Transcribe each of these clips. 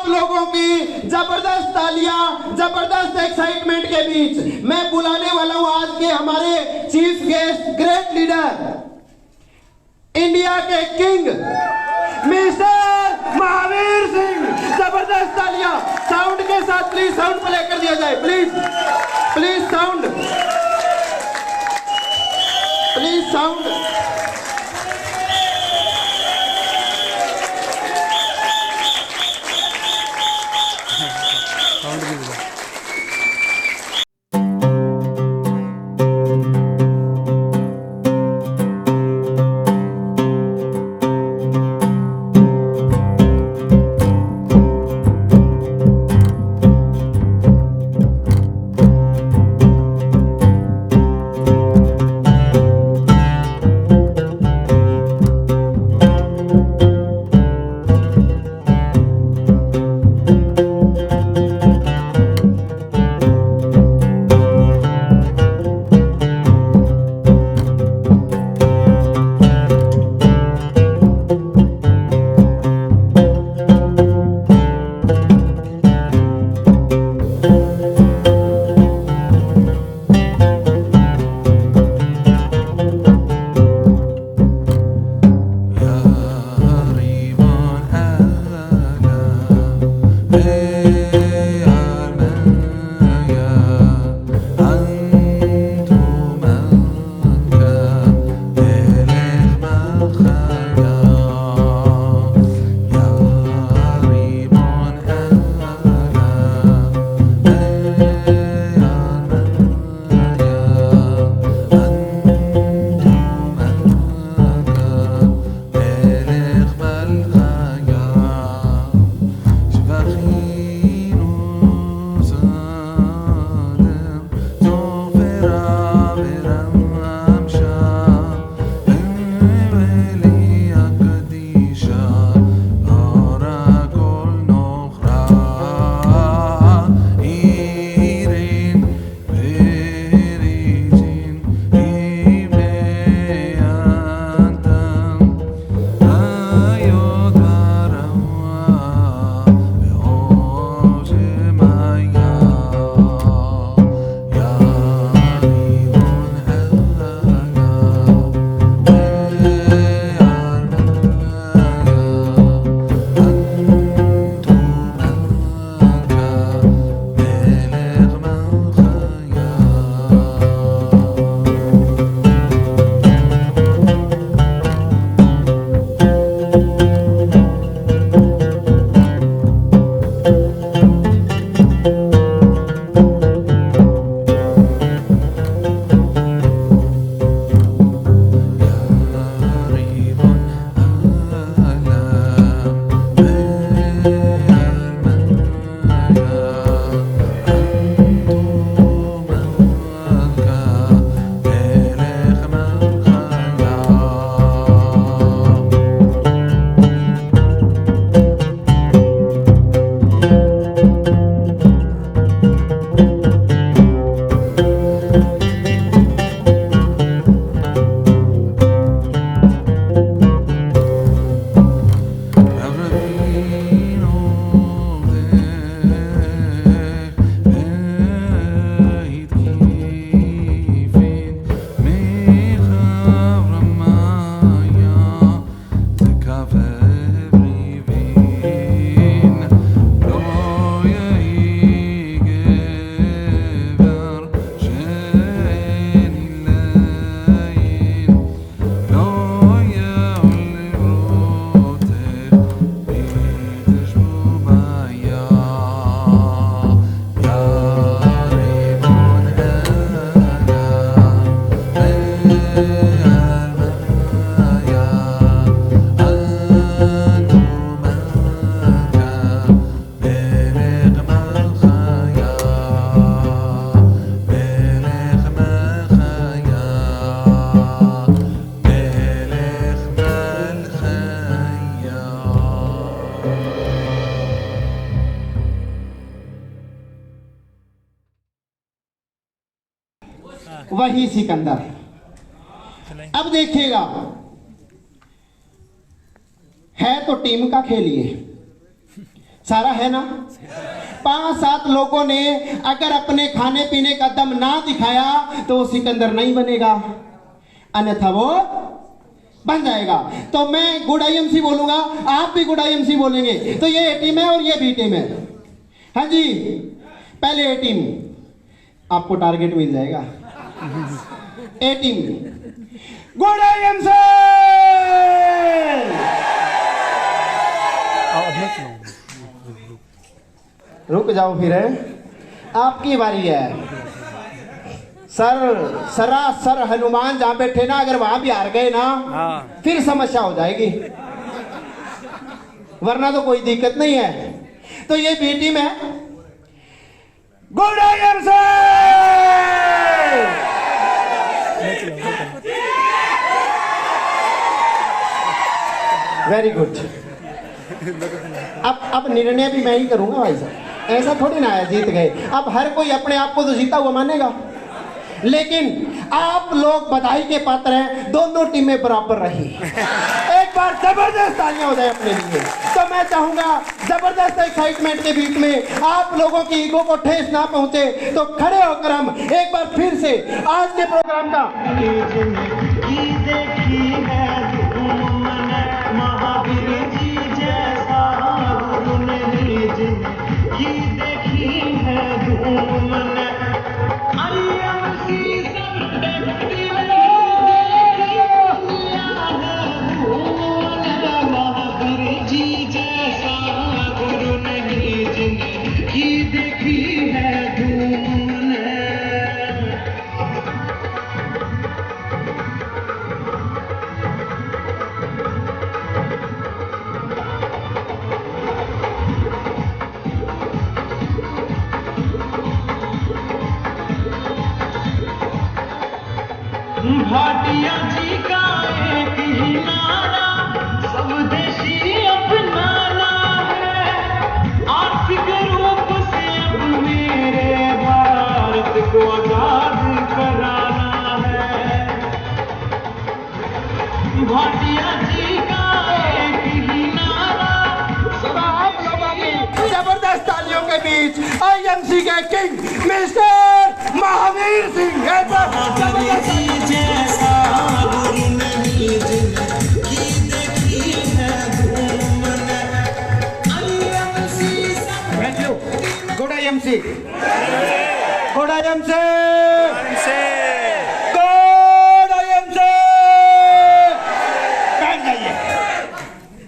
आप लोगों की जबरदस्त तालियां, जबरदस्त एक्साइटमेंट के बीच मैं बुलाने वाला हूं आज के हमारे chief guest, great leader, India के किंग मिस्टर महावीर सिंह। जबरदस्त तालियां साउंड के साथ, प्लीज साउंड प्ले कर दिया जाए, please please sound, please sound. वही सिकंदर। अब देखिएगा, है तो टीम का खेल ये, सारा है ना? 5-7 लोगों ने अगर अपने खाने पीने का दम ना दिखाया तो वो सिकंदर नहीं बनेगा, अन्यथा वो बन जाएगा। तो मैं गुड आईएमसी बोलूंगा, आप भी गुड आईएमसी बोलेंगे। तो ये ए टीम है और ये बी टीम है। हाँ जी, पहले ए टीम, आपको टारगेट मिल जाएगा। ए टीम गुड आईएमसी। रुक जाओ, फिर है आपकी बारी है। सरासर हनुमान जहां बैठे ना, अगर वहां भी हार गए ना फिर समस्या हो जाएगी, वरना तो कोई दिक्कत नहीं है। तो ये बी टीम है। Good IMC. Very good. अब निर्णय भी मैं ही करूंगा भाई साहब, ऐसा थोड़ी ना है जीत गए। अब हर कोई अपने आप को तो जीता हुआ मानेगा, लेकिन आप लोग बधाई के पात्र हैं, दोनों टीमें बराबर रही। एक बार जबरदस्त तालियां हो जाए अपने लिए। तो मैं चाहूंगा जबरदस्त एक्साइटमेंट के बीच में आप लोगों की ईगो को ठेस ना पहुंचे, तो खड़े होकर हम एक बार फिर से आज के प्रोग्राम का भाटिया जी का एक ही नारा, स्वदेशी अपनाना है। आर्थिक रूप से अब मेरे भारत को आजाद कराना है। भाटिया जी का एक ही नारा। आप लोगों की जबरदस्त तालियों के बीच आईएमसी के king mister Mahavir Singh good IMC. Good IMC. Good IMC. बैठ जाइए।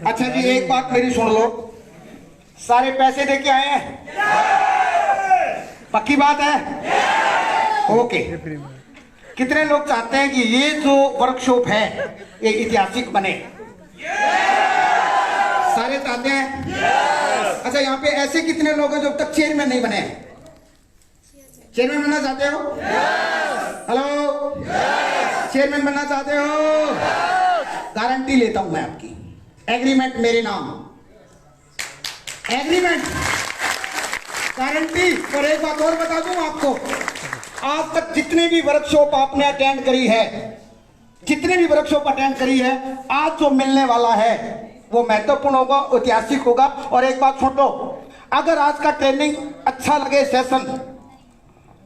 अच्छा जी, एक बात मेरी सुन लो, सारे पैसे दे के आए हैं? पक्की बात है? ओके। कितने लोग चाहते हैं कि ये जो वर्कशॉप है ये ऐतिहासिक बने? सारे चाहते हैं? अच्छा, यहाँ पे ऐसे कितने लोग हैं जो अब तक चेयरमैन नहीं बने? चेयरमैन बनना चाहते हो? हेलो, चेयरमैन बनना चाहते हो? गारंटी लेता हूं मैं आपकी, एग्रीमेंट मेरे नाम, एग्रीमेंट, गारंटी। और एक बात और बता दूं आपको, आज तक जितने भी वर्कशॉप आपने अटेंड करी है, जितने भी वर्कशॉप अटेंड करी है, आज जो मिलने वाला है वो महत्वपूर्ण होगा, ऐतिहासिक होगा। और एक बात सुन लो, अगर आज का ट्रेनिंग अच्छा लगे सेशन,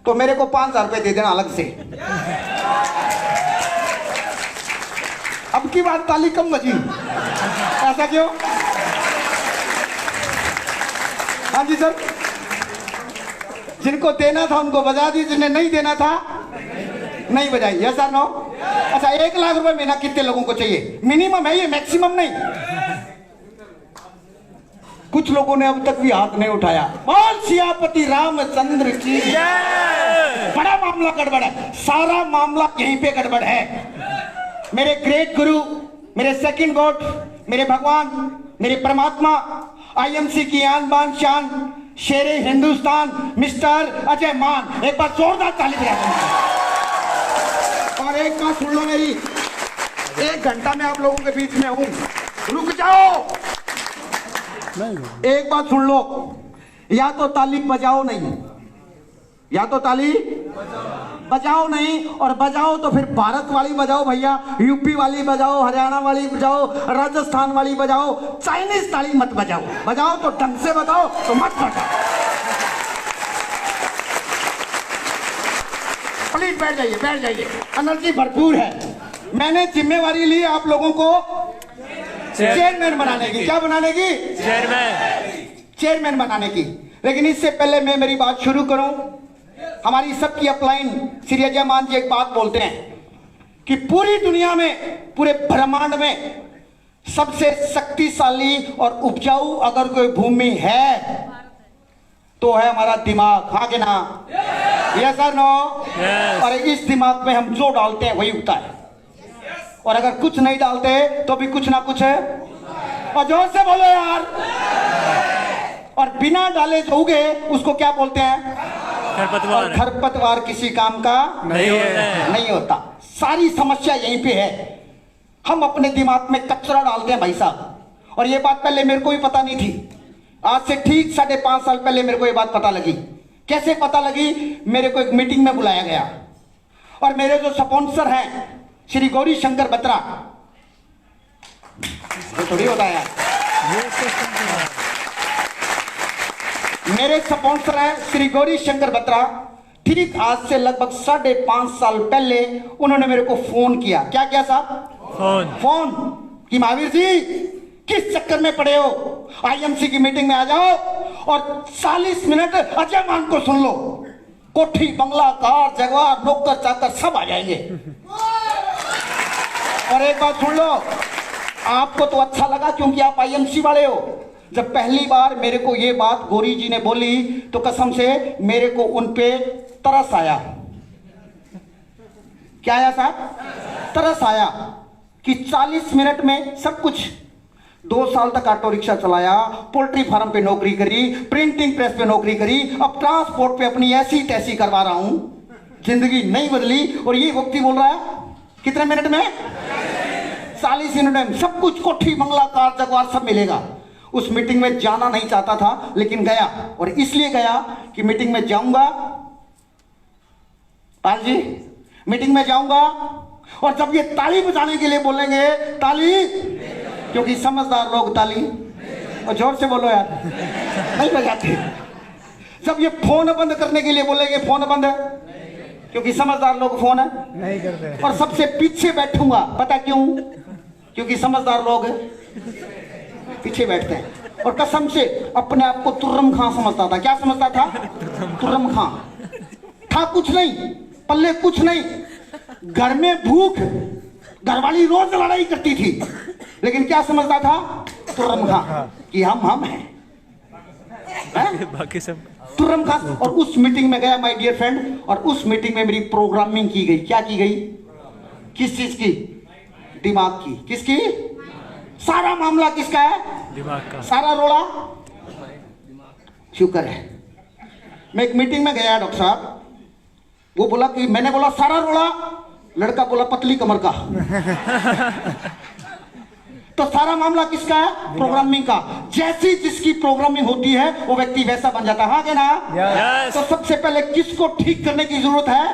तो मेरे को 5,000 रुपए दे देना अलग से। अब की बात ताली कम बजी, ऐसा क्यों? हाँ जी सर, जिनको देना था उनको बजा दी, जिन्हें नहीं देना था नहीं बजाई। Yes sir no? अच्छा, 1 लाख रुपए महीना कितने लोगों को चाहिए? मिनिमम है ये, मैक्सिमम नहीं। कुछ लोगों ने अब तक भी हाथ नहीं उठाया। बोल सियापति रामचंद्र की जय। बड़ा मामला गड़बड़ है, सारा मामला यहीं पे गड़बड़ है। मेरे ग्रेट गुरु, मेरे सेकंड गॉड, मेरे भगवान, मेरे परमात्मा, आईएमसी की आन बान शान, शेरे हिंदुस्तान मिस्टर अजय मान, एक बार जोरदार ताली बजाओ। और एक बात सुन लो मेरी, 1 घंटा में आप लोगों के बीच में हूं, रुक जाओ। एक बात सुन लो, या तो ताली बजाओ नहीं, या तो ताली बजाओ नहीं, और बजाओ तो फिर भारत वाली बजाओ भैया, यूपी वाली बजाओ, हरियाणा वाली बजाओ, राजस्थान वाली बजाओ, चाइनीज ताली मत बजाओ। बजाओ तो ढंग से बजाओ, तो मत बजाओ। प्लीज बैठ जाइए, बैठ जाइए, एनर्जी भरपूर है। मैंने जिम्मेवारी ली आप लोगों को चेयरमैन बनाने की। क्या बनाने की? चेयरमैन बनाने की। लेकिन इससे पहले मैं मेरी बात शुरू करूं, हमारी सबकी अपलाइन श्री अजय मान जी एक बात बोलते हैं कि पूरी दुनिया में, पूरे ब्रह्मांड में सबसे शक्तिशाली और उपजाऊ अगर कोई भूमि है तो है हमारा दिमाग। हाँ कि ना? यस और नो? और इस दिमाग में हम जो डालते हैं वही उगता है, और अगर कुछ नहीं डालते तो भी कुछ ना कुछ है। और जोर से बोलो यार। और बिना डाले जो उगे उसको क्या बोलते हैं? खरपतवार। खरपतवार किसी काम का नहीं होता। सारी समस्या यहीं पे है, हम अपने दिमाग में कचरा डालते हैं भाई साहब। और ये बात पहले मेरे को भी पता नहीं थी, आज से ठीक 5.5 साल पहले मेरे को ये बात पता लगी। कैसे पता लगी? मेरे को एक मीटिंग में बुलाया गया, और मेरे जो स्पॉन्सर हैं श्री गौरी शंकर बत्रा, ये थोड़ी होता है यार, मेरे स्पॉन्सर हैं श्री गौरी शंकर बत्रा। ठीक आज से लगभग 5.5 साल पहले उन्होंने मेरे को फोन किया। क्या किया साहब? फोन कि महावीर जी किस चक्कर में पड़े हो, आईएमसी की मीटिंग में आ जाओ और 40 मिनट अजय मान को सुन लो। कोठी, बंगला, कार, जगवार, नौकर चाकर सब आ जाएंगे। और एक बात सुन लो, आपको तो अच्छा लगा क्योंकि आप आईएमसी वाले हो। जब पहली बार मेरे को ये बात गौरी जी ने बोली तो कसम से मेरे को उन पे तरस आया। क्या आया साहब? तरस आया कि 40 मिनट में सब कुछ। 2 साल तक ऑटो रिक्शा चलाया, पोल्ट्री फार्म पे नौकरी करी, प्रिंटिंग प्रेस पे नौकरी करी, अब ट्रांसपोर्ट पे अपनी ऐसी तैसी करवा रहा हूं। जिंदगी नहीं बदली। और ये व्यक्ति बोल रहा है कितने मिनट में? 40 मिनट में सब कुछ, कोठी, बंगला, कार, जगवार सब मिलेगा। उस मीटिंग में जाना नहीं चाहता था लेकिन गया, और इसलिए गया कि मीटिंग में जाऊंगा, पाल जी मीटिंग में जाऊंगा, और जब ये ताली बजाने के लिए बोलेंगे ताली, क्योंकि समझदार लोग ताली, और जोर से बोलो यार, नहीं बजाते। जब ये फोन बंद करने के लिए बोलेंगे फोन बंद, क्योंकि समझदार लोग फोन नहीं करते। और सबसे पीछे बैठूंगा, पता क्यों? क्योंकि समझदार लोग पीछे बैठते हैं। और कसम से अपने आप को तुर्रम खां समझता था। क्या समझता था? तुर्रम खां था, कुछ नहीं, पल्ले कुछ नहीं, घर में भूख, घरवाली रोज लड़ाई करती थी, लेकिन क्या समझता था? तुर्रम खां कि हम हैं बाकी सब तुर्रम खां। और उस मीटिंग में गया माय डियर फ्रेंड, और उस मीटिंग में मेरी प्रोग्रामिंग की गई। क्या की गई? किस चीज की? दिमाग की। किसकी? सारा मामला किसका है? दिमाग का। सारा रोड़ा शुक्र है। मैं एक मीटिंग में गया डॉक्टर साहब, वो बोला कि मैंने बोला सारा रोड़ा, लड़का बोला पतली कमर का। तो सारा मामला किसका है? प्रोग्रामिंग का। जैसी जिसकी प्रोग्रामिंग होती है वो व्यक्ति वैसा बन जाता है। हाँ क्या ना? yes. तो सबसे पहले किसको ठीक करने की जरूरत है?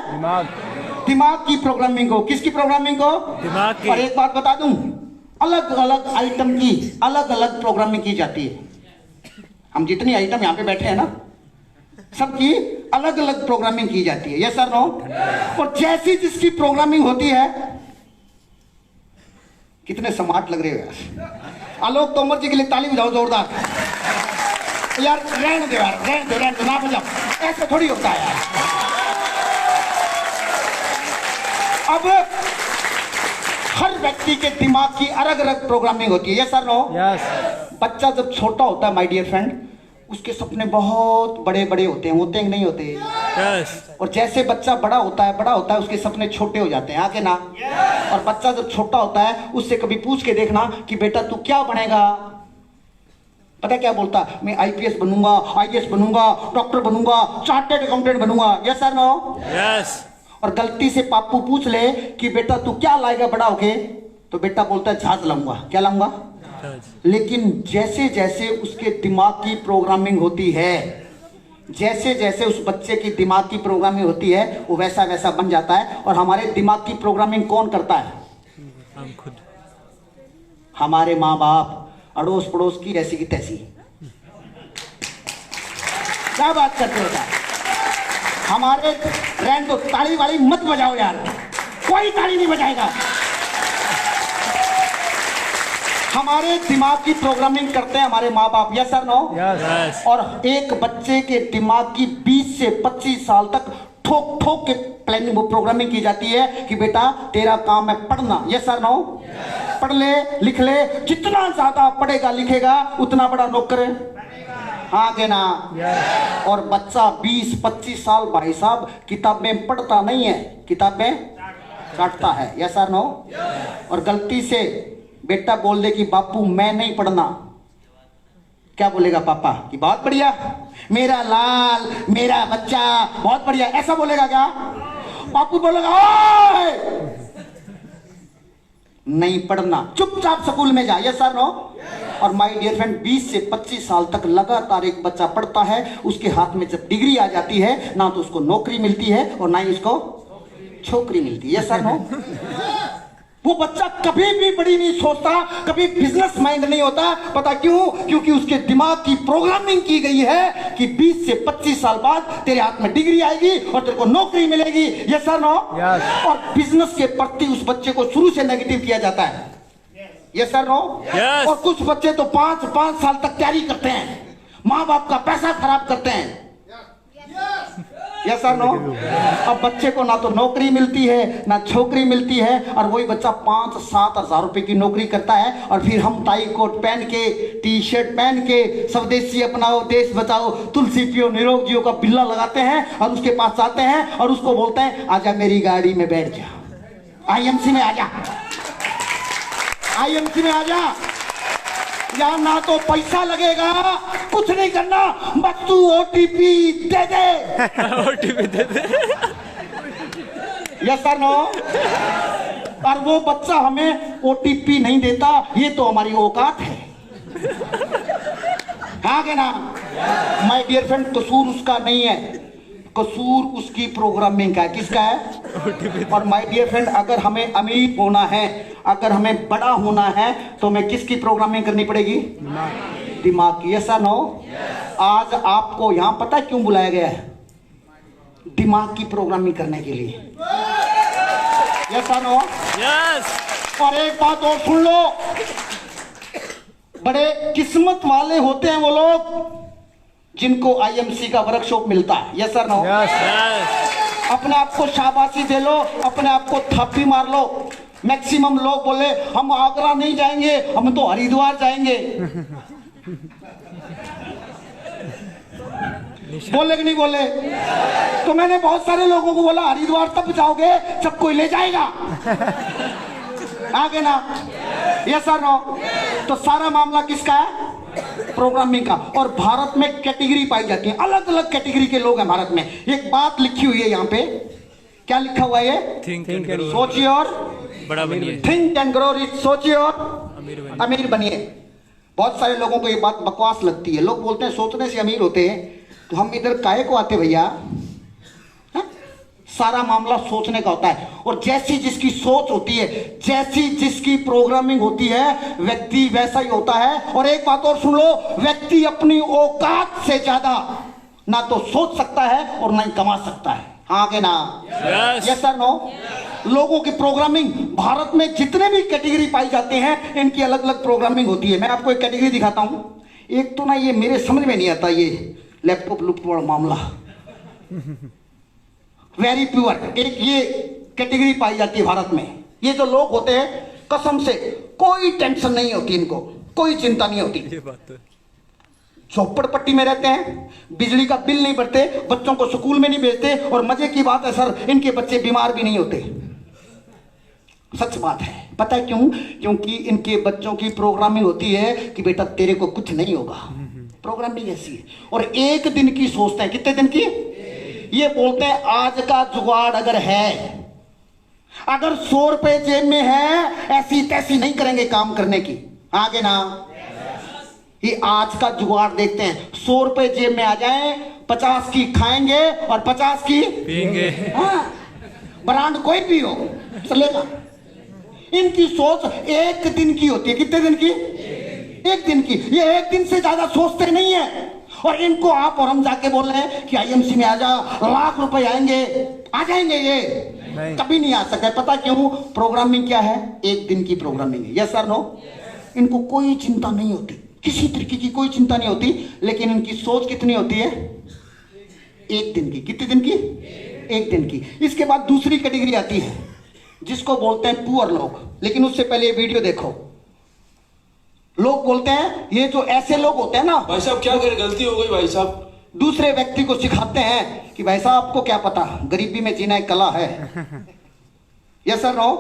दिमाग की प्रोग्रामिंग को। किसकी प्रोग्रामिंग को? दिमाग की। और एक बात बता दूं, अलग अलग आइटम की अलग अलग प्रोग्रामिंग की जाती है। हम जितनी आइटम यहाँ पे बैठे हैं ना, सबकी अलग अलग प्रोग्रामिंग की जाती है। Yes sir no? और जैसी जिसकी प्रोग्रामिंग होती है, कितने स्मार्ट लग रहे हो यार। आलोक तोमर जी के लिए ताली बजाओ जोरदार यार। रहने दो यार, रहने दो, ना बजाओ, ऐसे थोड़ी होता है यार। अब हर व्यक्ति के दिमाग की अलग अलग प्रोग्रामिंग होती है। Yes sir no? यस। बच्चा जब छोटा होता है माय डियर फ्रेंड, उसके सपने बहुत बड़े बड़े होते हैं कि नहीं होते? yes. और जैसे बच्चा बड़ा होता है उसके सपने छोटे हो जाते हैं। आगे ना? yes. और बच्चा जब छोटा होता है उससे कभी पूछ के देखना कि बेटा तू क्या बनेगा, पता क्या बोलता? मैं आईपीएस बनूंगा, आईएएस बनूंगा, डॉक्टर बनूंगा, चार्टर्ड अकाउंटेंट बनूंगा। Yes sir no? यस। और गलती से पापू पूछ ले कि बेटा तू क्या लाएगा बड़ा होके, तो बेटा बोलता है जहाज लाऊंगा। क्या लाऊंगा? लेकिन जैसे जैसे उसके दिमाग की प्रोग्रामिंग होती है जैसे जैसे उस बच्चे की दिमाग की प्रोग्रामिंग होती है वो वैसा वैसा बन जाता है। और हमारे दिमाग की प्रोग्रामिंग कौन करता है? हम खुद। हमारे माँ बाप, अड़ोस पड़ोस की ऐसी की तैसी। क्या बात करते हो यार? हमारे रहने दो, ताली वाली मत बजाओ यार, कोई ताली नहीं बजाएगा। हमारे दिमाग की प्रोग्रामिंग करते हैं हमारे माँ बाप, यस सर नो? Yes. और एक बच्चे के दिमाग की 20 से 25 साल तक ठोक ठोक के प्लानिंग प्रोग्रामिंग की जाती है कि बेटा तेरा काम है पढ़ना, यस सर नो? पढ़ ले, लिख ले, जितना ज्यादा पढ़ेगा लिखेगा उतना बड़ा नौकर है। हाँ के ना? और बच्चा 20-25 साल भाई साहब किताबें पढ़ता नहीं है, किताबें काटता है, यस सर नो? और गलती से बेटा बोल दे कि बापू मैं नहीं पढ़ना, क्या बोलेगा पापा? कि बहुत बढ़िया, मेरा लाल, मेरा बच्चा बहुत बढ़िया, ऐसा बोलेगा क्या? बापू बोलेगा ओए नहीं पढ़ना, चुपचाप स्कूल में जा, यस सर नो? और माय डियर फ्रेंड 20 से 25 साल तक लगातार एक बच्चा पढ़ता है, उसके हाथ में जब डिग्री आ जाती है ना तो उसको नौकरी मिलती है और ना ही उसको छोकरी मिलती है, यस सर नो? वो बच्चा कभी भी बड़ी नहीं सोचता, कभी बिजनेस माइंड नहीं होता, पता क्यों? क्योंकि उसके दिमाग की प्रोग्रामिंग की गई है कि 20 से 25 साल बाद तेरे हाथ में डिग्री आएगी और तेरे को नौकरी मिलेगी, यस सर नो? और बिजनेस के प्रति उस बच्चे को शुरू से नेगेटिव किया जाता है, यस सर नो? Yes. और कुछ बच्चे तो 5-5 साल तक तैयारी करते हैं, माँ बाप का पैसा खराब करते हैं, यस सर नो? अब बच्चे को ना तो नौकरी मिलती है ना छोकरी मिलती है, और वही बच्चा 5-7 हजार रुपए की नौकरी करता है, और फिर हम टाई कोट पहन के, टी शर्ट पहन के, स्वदेशी अपनाओ देश बचाओ तुलसी पियो निरोग जियो का बिल्ला लगाते हैं और उसके पास जाते हैं और उसको बोलते हैं आजा मेरी गाड़ी में बैठ जा, आईएमसी में आजा, आईएमसी में आजा। यहाँ ना तो पैसा लगेगा, कुछ नहीं करना, बस तू ओटीपी दे दे। ओटीपी दे दे। Yes sir no? और वो बच्चा हमें ओटीपी नहीं देता, ये तो हमारी औकात है, हाँ के ना? माय डियर फ्रेंड कसूर उसका नहीं है, कसूर उसकी प्रोग्रामिंग का है, किसका है? और माय डियर फ्रेंड अगर हमें अमीर होना है, अगर हमें बड़ा होना है तो हमें किसकी प्रोग्रामिंग करनी पड़ेगी? दिमाग की, यस सर नो? आज आपको यहां पता है क्यों बुलाया गया है? दिमाग की प्रोग्रामिंग करने के लिए, यस सर नो? यस। और एक बात और सुन लो, बड़े किस्मत वाले होते हैं वो लोग जिनको आईएमसी का वर्कशॉप मिलता है, यस सर नो? यस। अपने आप को शाबाशी दे लो, अपने आप को थापी मार लो। मैक्सिमम लोग बोले हम आगरा नहीं जाएंगे, हम तो हरिद्वार जाएंगे। बोले कि नहीं बोले? तो मैंने बहुत सारे लोगों को बोला हरिद्वार तब जाओगे जब कोई ले जाएगा, आगे ना? Yes sir no? तो सारा मामला किसका है? प्रोग्रामिंग का। और भारत में कैटेगरी पाई जाती है, अलग अलग कैटेगरी के लोग हैं भारत में। एक बात लिखी हुई है यहाँ पे, क्या लिखा हुआ है? थिंक एंड ग्रो, सोचिए और बड़ा बनिए। थिंक एंड ग्रो रिच, सोचिए और अमीर बनिए। बहुत सारे लोगों को ये बात बकवास लगती है, लोग बोलते हैं सोचने से अमीर होते हैं, तो हम इधर काहे को आते भैया? सारा मामला सोचने का होता है, और जैसी जिसकी सोच होती है, जैसी जिसकी प्रोग्रामिंग होती है, व्यक्ति वैसा ही होता है। और एक बात और सुन लो, व्यक्ति अपनी औकात से ज्यादा ना तो सोच सकता है और ना ही कमा सकता है, हाँ के ना? Yes sir no? लोगों की प्रोग्रामिंग, भारत में जितने भी कैटेगरी पाई जाते हैं इनकी अलग अलग प्रोग्रामिंग होती है। मैं आपको एक कैटेगरी दिखाता हूं। एक तो ना ये मेरे समझ में नहीं आता, ये लैपटॉप लुप्ट वाला मामला, वेरी प्योर, एक ये कैटेगरी पाई जाती है भारत में। ये जो लोग होते हैं कसम से कोई टेंशन नहीं होती इनको, कोई चिंता नहीं होती, ये बात तो झोपड़पट्टी में रहते हैं, बिजली का बिल नहीं भरते, बच्चों को स्कूल में नहीं भेजते, और मजे की बात है सर इनके बच्चे बीमार भी नहीं होते, सच बात है। पता है क्यों? क्योंकि इनके बच्चों की प्रोग्रामिंग होती है कि बेटा तेरे को कुछ नहीं होगा, प्रोग्रामिंग ऐसी है। और एक दिन की सोचते हैं, कितने दिन की? ये बोलते हैं आज का जुगाड़ अगर है, अगर 100 रुपए जेब में है, ऐसी तैसी नहीं करेंगे काम करने की, आगे ना? ये आज का जुगाड़ देखते हैं, 100 रुपए जेब में आ जाए 50 की खाएंगे और 50 की पिएंगे। हाँ, ब्रांड कोई भी हो चलेगा। इनकी सोच एक दिन की होती है। कितने दिन की? एक दिन की। ये एक दिन से ज्यादा सोचते नहीं है। और इनको आप और हम जाके बोल रहे हैं कि आईएमसी में आ जा, लाख रुपए आएंगे, आ जाएंगे ये नहीं। कभी नहीं आ सकते। पता क्यों? प्रोग्रामिंग क्या है? एक दिन की प्रोग्रामिंग है। Yes sir no? इनको कोई चिंता नहीं होती, किसी तरीके की कोई चिंता नहीं होती। लेकिन इनकी सोच कितनी होती है? एक दिन की। कितने दिन की? एक दिन की। इसके बाद दूसरी कैटेगरी आती है जिसको बोलते हैं पुअर लोग। लेकिन उससे पहले ये वीडियो देखो। लोग बोलते हैं, ये जो ऐसे लोग होते हैं ना, भाई साहब क्या करें, गलती हो गई भाई साहब। दूसरे व्यक्ति को सिखाते हैं कि भाई साहब आपको क्या पता, गरीबी में जीना एक कला है। Yes sir no?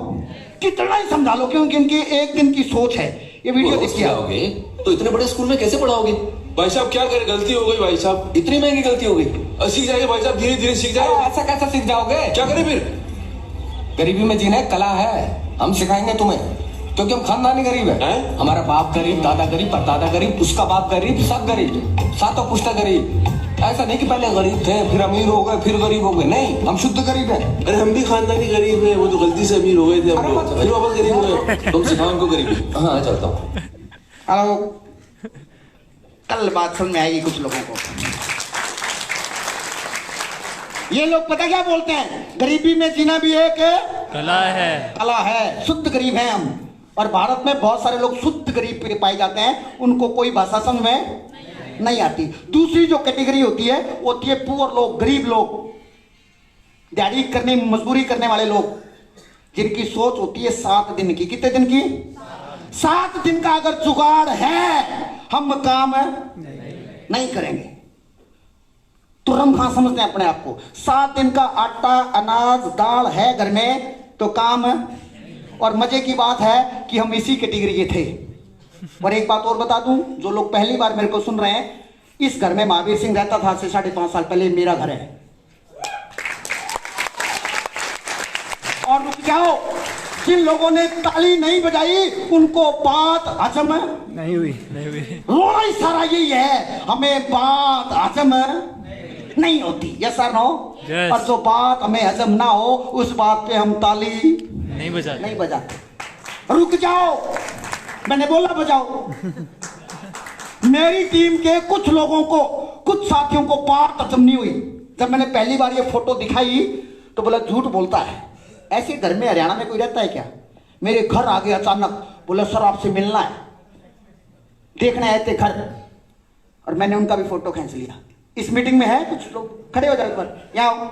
कितना ही समझा लो, क्योंकि इनकी एक दिन की सोच है। ये वीडियो देखिए आप। पढ़ाओगे तो इतने बड़े स्कूल में कैसे पढ़ाओगे? भाई साहब क्या करें, गलती हो गई भाई साहब। इतनी महंगी गलती हो गई। सीख जाएंगे भाई साहब, धीरे धीरे सीख जाएंगे। ऐसा कैसा सीख जाओगे? क्या करें फिर? गरीबी में जीना एक कला है, हम सिखाएंगे तुम्हें, क्योंकि हम खानदानी गरीब है। हैं? हमारा बाप गरीब, दादा गरीब, परदादा गरीब, उसका बाप गरीब, सब गरीब, सातों पुश्ता गरीब। ऐसा नहीं कि पहले गरीब थे फिर अमीर हो गए फिर गरीब हो गए, नहीं, हम शुद्ध गरीब हैं। अरे हम भी खानदानी गरीब है, वो तो गलती से अमीर हो गए थे, हम अरे लोग मत- फिर वापस गरीब हुए। तुम सिखाओ उनको गरीबी। हाँ चलता हूँ। हेलो, कल बात समझ में आएगी कुछ लोगों को। ये लोग पता क्या बोलते हैं? गरीबी में जीना भी एक कला है। कला है। शुद्ध गरीब हैं हम। और भारत में बहुत सारे लोग शुद्ध गरीब पाए जाते हैं, उनको कोई भाषा समझ में नहीं आती। दूसरी जो कैटेगरी होती है वो होती है पुअर लोग, गरीब लोग, दिहाड़ी करने मजदूरी करने वाले लोग, जिनकी सोच होती है 7 दिन की। कितने दिन की? 7 दिन का अगर जुगाड़ है हम काम नहीं करेंगे। तुरंत कहां समझते हैं अपने आप को? 7 दिन का आटा अनाज दाल है घर में तो काम और मजे की बात है कि हम इसी कैटेगरी के थे। और एक बात और बता दूं, जो लोग पहली बार मेरे को सुन रहे हैं, इस घर में महावीर सिंह रहता था आज से 5.5 साल पहले। मेरा घर है। और रुक जाओ, जिन लोगों ने ताली नहीं बजाई उनको बात हजम नहीं हुई। रोना ही सारा यही है, हमें बात हजम नहीं होती। Yes sir no? Yes. और जो बात हमें हजम ना हो उस बात पे हम ताली नहीं बजाते। नहीं बजाते। रुक जाओ, मैंने बोला बजाओ। मेरी टीम के कुछ लोगों को, कुछ साथियों को बात हजम नहीं हुई। जब मैंने पहली बार ये फोटो दिखाई तो बोला झूठ बोलता है, ऐसे घर में हरियाणा में कोई रहता है क्या? मेरे घर आ गए अचानक, बोले सर आपसे मिलना है, देखने आए थे घर। और मैंने उनका भी फोटो खींच लिया। इस मीटिंग में है कुछ लोग, खड़े हो जाओ एक बार, यहाँ आओ,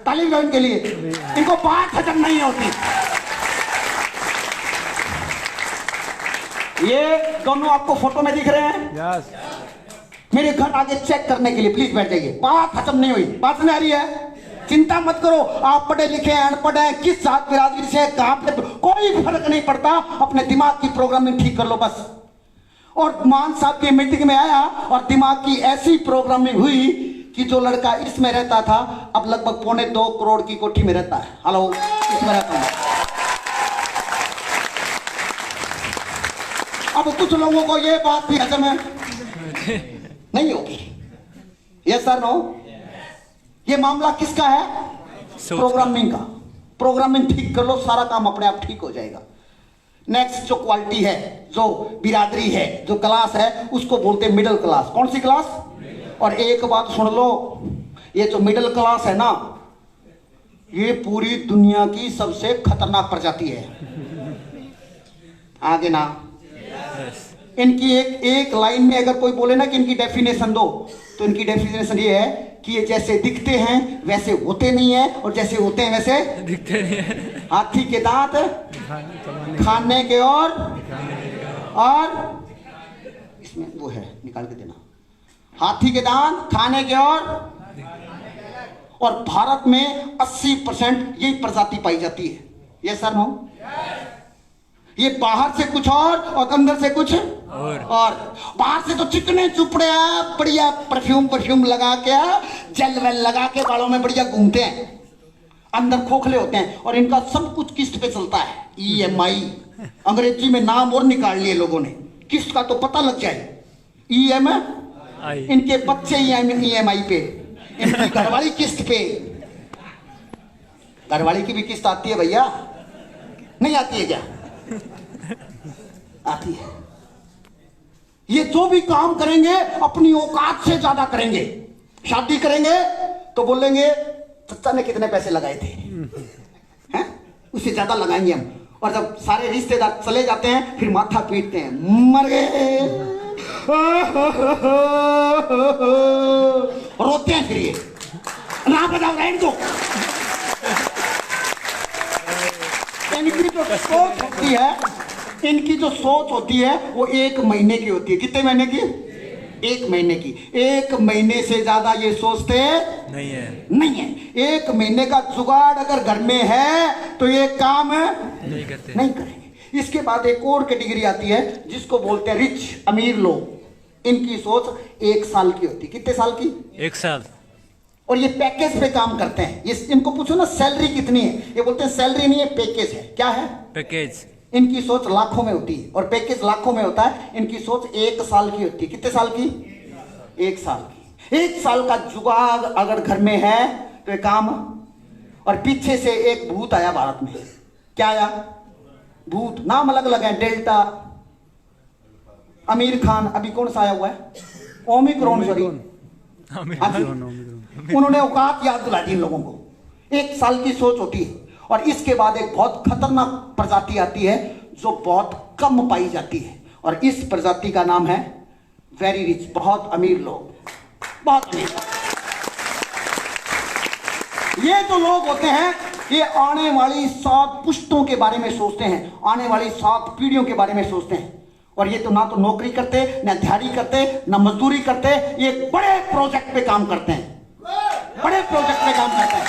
ताली बजाओ इनके लिए। इनको बात हजम नहीं होती। ये दोनों आपको फोटो में दिख रहे हैं। यस। मेरे घर आगे चेक करने के लिए प्लीज बैठ जाइए। बात खत्म नहीं हुई, बात सुन आ रही है? चिंता मत करो, आप पढ़े लिखे हैं अनपढ़ हैं, किस जात बिरादरी से, कहां पे, कोई फर्क नहीं पड़ता। अपने दिमाग की प्रोग्रामिंग ठीक कर लो बस। और मान साहब की मीटिंग में आया और दिमाग की ऐसी प्रोग्रामिंग हुई कि जो लड़का इसमें रहता था अब लगभग 2.25 करोड़ की कोठी में रहता है। हेलो, इसमें रहता हूं। अब कुछ लोगों को ये बात भी हजम है नहीं होगी। Yes sir no? ये मामला किसका है? प्रोग्रामिंग का। प्रोग्रामिंग ठीक कर लो, सारा काम अपने आप ठीक हो जाएगा। नेक्स्ट जो क्वालिटी है, जो बिरादरी है, जो क्लास है, उसको बोलते हैं मिडिल क्लास। कौन सी क्लास? और एक बात सुन लो, ये जो मिडिल क्लास है ना, ये पूरी दुनिया की सबसे खतरनाक प्रजाति है। आगे ना, इनकी एक लाइन में अगर कोई बोले ना कि इनकी डेफिनेशन दो, तो इनकी डेफिनेशन ये है कि ये जैसे दिखते हैं वैसे होते नहीं है, और जैसे होते हैं वैसे दिखते नहीं है। हाथी के दांत खाने के और इसमें वो है, निकाल के देना। हाथी के दांत खाने के और भारत में 80% यही प्रजाति पाई जाती है। ये सर नो? ये बाहर से कुछ और अंदर से कुछ और बाहर से तो चिकने चुपड़े बढ़िया परफ्यूम लगा के, जेल वेल लगा के बालों में बढ़िया घूमते हैं, अंदर खोखले होते हैं। और इनका सब कुछ किस्त पे चलता है, EMI। अंग्रेजी में नाम और निकाल लिए लोगों ने, किस्त का तो पता लग जाए। EMI, इनके बच्चे EMI पे। इनकी घरवाली किस्त पे। घरवाली की भी किस्त आती है भैया, नहीं आती है क्या? आती है। ये जो भी काम करेंगे अपनी औकात से ज्यादा करेंगे। शादी करेंगे तो बोलेंगे चचा ने कितने पैसे लगाए थे, हैं? उससे ज्यादा लगाएंगे हम। और जब सारे रिश्तेदार चले जाते हैं फिर माथा पीटते हैं, मर गए, रोते हैं। फिर ये ना बजाओ, रहने दो। इनकी जो सोच होती है, इनकी जो सोच होती है वो 1 महीने की होती है। कितने महीने की? 1 महीने की। 1 महीने से ज्यादा ये सोचते नहीं है। नहीं है। 1 महीने का जुगाड़ अगर घर में है तो ये काम नहीं करते, नहीं करेंगे। इसके बाद एक और कैटेगरी आती है जिसको बोलते हैं रिच, अमीर लोग। इनकी सोच 1 साल की होती है। कितने साल की? 1 साल। और ये पैकेज पे काम करते हैं। ये इनको पूछो ना सैलरी कितनी है, ये बोलते हैं सैलरी नहीं है, पैकेज है। क्या है? पैकेज। इनकी सोच लाखों में होती है और पैकेज लाखों में होता है। इनकी सोच 1 साल की होती है। कितने साल की? 1 साल की। 1 साल का जुगाड़ अगर घर में है तो ये काम। और पीछे से एक भूत आया भारत में। क्या आया? भूत। नाम अलग अलग है, डेल्टा, आमिर खान, अभी कौन सा आया हुआ है? ओमिक्रॉन। सॉरी, उन्होंने औकात याद दिला दी इन लोगों को। 1 साल की सोच होती है। और इसके बाद एक बहुत खतरनाक प्रजाति आती है जो बहुत कम पाई जाती है, और इस प्रजाति का नाम है वेरी रिच, बहुत अमीर लोग, बहुत अमीर। ये जो लोग होते हैं ये आने वाली 7 पुश्तों के बारे में सोचते हैं, आने वाली 7 पीढ़ियों के बारे में सोचते हैं। और ये तो ना तो नौकरी करते, ना दिहाड़ी करते, ना मजदूरी करते, ये बड़े प्रोजेक्ट पे काम करते हैं, बड़े प्रोजेक्ट पे काम करते हैं।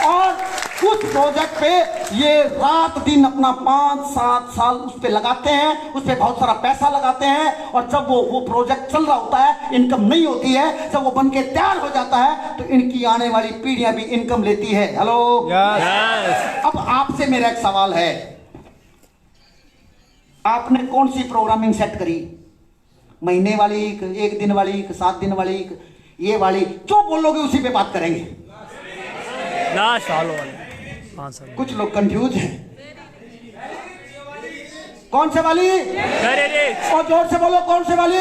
और उस प्रोजेक्ट पे ये रात दिन अपना 5-7 साल उस पे लगाते हैं, उस पे बहुत सारा पैसा लगाते हैं। और जब वो प्रोजेक्ट चल रहा होता है, इनकम नहीं होती है, जब वो बन के तैयार हो जाता है तो इनकी आने वाली पीढ़ियां भी इनकम लेती है। हेलो, अब आपसे मेरा एक सवाल है, आपने कौन सी प्रोग्रामिंग सेट करी? महीने वाली, 1 दिन वाली, 7 दिन वाली, ये वाली? जो बोलोगे उसी पे बात करेंगे। ना सालों वाले 5 साल। कुछ लोग कंफ्यूज हैं। कौन से वाली? Very rich. और जोर से बोलो, कौन से वाली?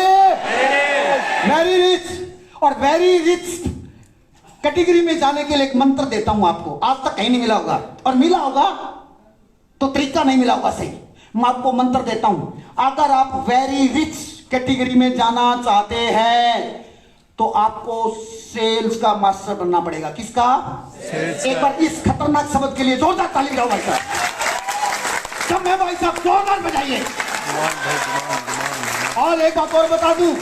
Very rich. और वेरी रिच कैटेगरी में जाने के लिए एक मंत्र देता हूं आपको, आज तक कहीं नहीं मिला होगा, और मिला होगा तो तरीका नहीं मिला होगा सही। मैं आपको मंत्र देता हूं। अगर आप वेरी रिच कैटेगरी में जाना चाहते हैं तो आपको सेल्स का मास्टर बनना पड़ेगा। किसका? एक बार इस खतरनाक शब्द के लिए जोरदार ताली बजाओ भाई साहब। सब मैं भाई साहब जोरदार बजाइए। और एक बात और बता दूं,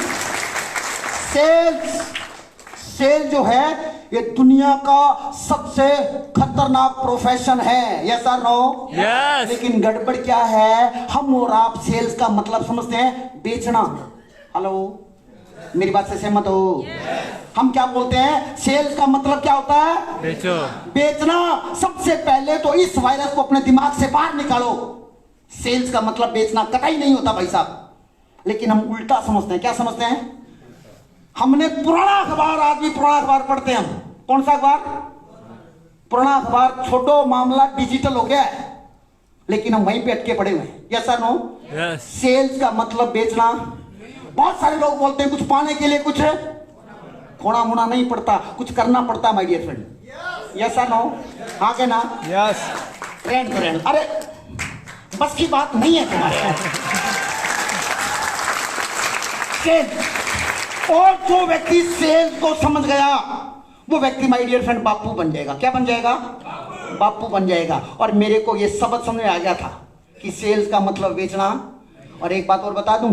सेल जो है ये दुनिया का सबसे खतरनाक प्रोफेशन है। यस और नो? यस। लेकिन गड़बड़ क्या है, हम और आप सेल्स का मतलब समझते हैं बेचना। हेलो, मेरी बात से सहमत हो? हम क्या बोलते हैं? सेल्स का मतलब क्या होता है? बेचो। बेचना। सबसे पहले तो इस वायरस को अपने दिमाग से बाहर निकालो। सेल्स का मतलब बेचना कतई नहीं होता भाई साहब। लेकिन हम उल्टा समझते हैं। क्या समझते हैं? हमने पुराना अखबार, आज भी पुराना अखबार पढ़ते हैं हम। कौन सा अखबार? पुराना अखबार। छोटो मामला डिजिटल हो गया है, लेकिन हम वहीं पे अटके पड़े हुए हैं। Yes sir, no? Yes. Sales का मतलब बेचना। बहुत सारे लोग बोलते हैं कुछ पाने के लिए कुछ खोना मोना नहीं पड़ता, कुछ करना पड़ता है my dear friend. Yes sir, no? हाँ के ना? यस। ट्रेंड। अरे बस की बात नहीं है तुम्हारे। सेल्स। और जो व्यक्ति सेल्स को समझ गया वो व्यक्ति माय डियर फ्रेंड बापू बन जाएगा। क्या बन जाएगा? बापू बन जाएगा। और मेरे को ये सबक समझ में आ गया था कि सेल्स का मतलब बेचना। और एक बात और बता दूं,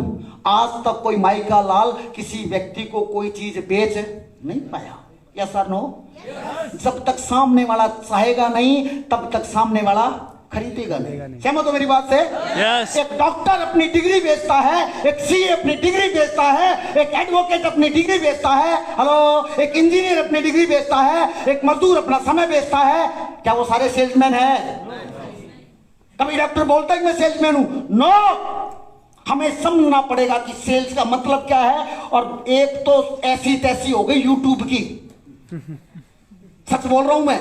आज तक कोई माइका लाल किसी व्यक्ति को कोई चीज बेच नहीं पाया। Yes sir, no? जब तक सामने वाला चाहेगा नहीं तब तक सामने वाला खरीदेगा नहीं। सहमत हो मेरी बात से? यस। एक डॉक्टर अपनी डिग्री बेचता है, एक सीए अपनी डिग्री बेचता है, एक एडवोकेट अपनी डिग्री बेचता है। हेलो, एक इंजीनियर अपनी डिग्री बेचता है, एक मजदूर अपना समय बेचता है। क्या वो सारे सेल्समैन है? कभी डॉक्टर बोलता है कि मैं सेल्समैन हूं? नो। हमें समझना पड़ेगा कि सेल्स का मतलब क्या है। और एक तो ऐसी तैसी हो गई यूट्यूब की, सच बोल रहा हूं मैं।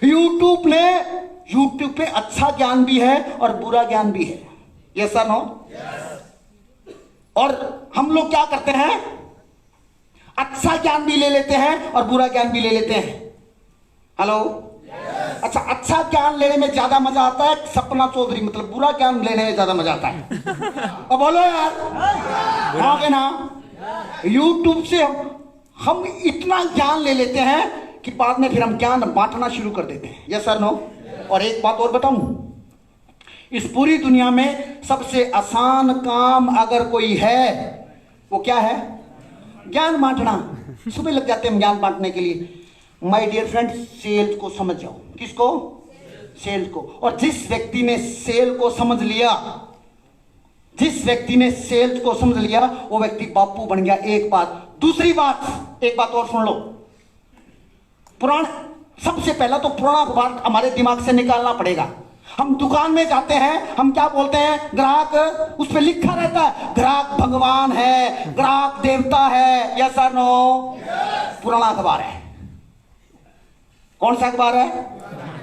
यूट्यूब पे अच्छा ज्ञान भी है और बुरा ज्ञान भी है, यस सर नो। और हम लोग क्या करते हैं, अच्छा ज्ञान भी ले लेते हैं और बुरा ज्ञान भी ले लेते हैं। हेलो, अच्छा, अच्छा ज्ञान लेने में ज्यादा मजा आता है सपना चौधरी, मतलब बुरा ज्ञान लेने में ज्यादा मजा आता है। अब बोलो यार, आगे ना। यूट्यूब से हम इतना ज्ञान ले लेते हैं कि बाद में फिर हम ज्ञान बांटना शुरू कर देते हैं, यस सर नो। और एक बात और बताऊं, इस पूरी दुनिया में सबसे आसान काम अगर कोई है वो क्या है, ज्ञान बांटना। सुबह लग जाते हैं हम ज्ञान बांटने के लिए। माय डियर फ्रेंड, सेल्स को समझ जाओ। किसको? सेल्स को। और जिस व्यक्ति ने सेल को समझ लिया, जिस व्यक्ति ने सेल्स को समझ लिया, वो व्यक्ति बापू बन गया। एक बात। दूसरी बात, एक बात और सुन लो। पुराण, सबसे पहला तो पुराना अखबार हमारे दिमाग से निकालना पड़ेगा। हम दुकान में जाते हैं, हम क्या बोलते हैं, ग्राहक, उस पर लिखा रहता है ग्राहक भगवान है, ग्राहक देवता है, यस सर नो। पुराना अखबार है। कौन सा अखबार है?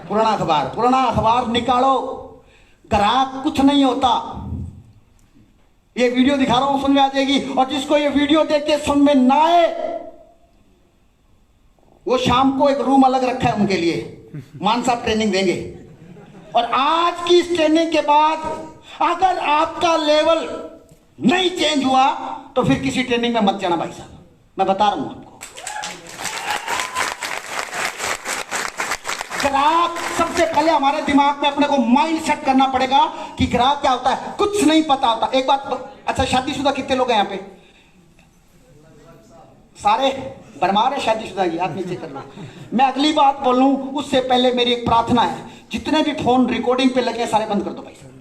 पुराना अखबार। पुराना अखबार निकालो, ग्राहक कुछ नहीं होता। ये वीडियो दिखा रहा हूं, समझ में आ जाएगी। और जिसको ये वीडियो देख के समझ में ना आए, वो शाम को एक रूम अलग रखा है उनके लिए, मानसा ट्रेनिंग देंगे। और आज की इस ट्रेनिंग के बाद अगर आपका लेवल नहीं चेंज हुआ तो फिर किसी ट्रेनिंग में मत जाना भाई साहब, मैं बता रहा हूं आपको। ग्राहक, सबसे पहले हमारे दिमाग में अपने को माइंड सेट करना पड़ेगा कि ग्राहक क्या होता है, कुछ नहीं पता होता। एक बात, अच्छा शादीशुदा कितने लोग हैं यहाँ पे? सारे बरमार है शादीशुदा की, हाथ नीचे कर लो। मैं अगली बात बोलूं उससे पहले मेरी एक प्रार्थना है, जितने भी फोन रिकॉर्डिंग पे लगे सारे बंद कर दो भाई साहब।